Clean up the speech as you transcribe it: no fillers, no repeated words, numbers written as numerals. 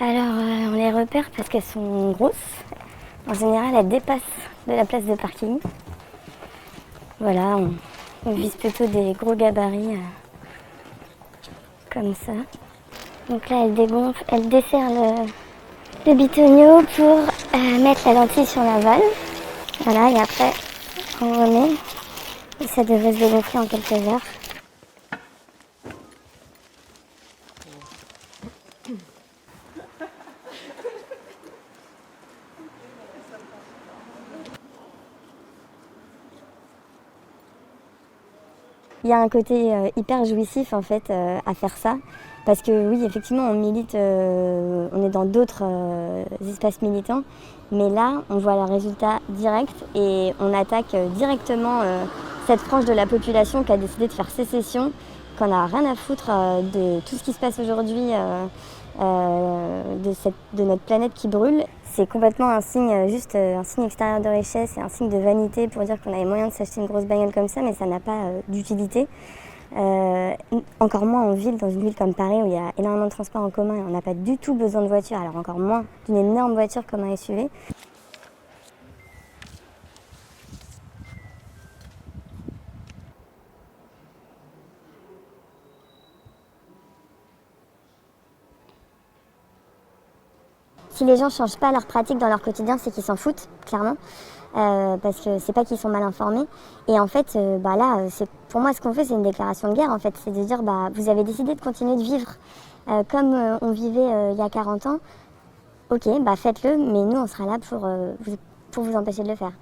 Alors, on les repère parce qu'elles sont grosses. En général, elles dépassent de la place de parking. Voilà, on vise plutôt des gros gabarits comme ça. Donc là, elle dégonfle, elle dessert le bitonio pour mettre la lentille sur la valve. Voilà, et après, on remet. Et ça devrait se dégonfler en quelques heures. Il y a un côté hyper jouissif en fait à faire ça. Parce que oui, effectivement, on milite, on est dans d'autres espaces militants. Mais là, on voit le résultat direct et on attaque directement cette frange de la population qui a décidé de faire sécession, qu'on n'a rien à foutre de tout ce qui se passe aujourd'hui, de notre planète qui brûle. C'est complètement un signe, juste un signe extérieur de richesse et un signe de vanité pour dire qu'on avait moyen de s'acheter une grosse bagnole comme ça, mais ça n'a pas d'utilité. Encore moins en ville, dans une ville comme Paris où il y a énormément de transports en commun et on n'a pas du tout besoin de voiture, alors encore moins d'une énorme voiture comme un SUV. Si les gens ne changent pas leurs pratiques dans leur quotidien, c'est qu'ils s'en foutent, clairement. Parce que c'est pas qu'ils sont mal informés. Et en fait, là, pour moi, ce qu'on fait, c'est une déclaration de guerre, en fait. C'est de dire, vous avez décidé de continuer de vivre comme on vivait il y a 40 ans. Ok, faites-le, mais nous, on sera là pour vous empêcher de le faire.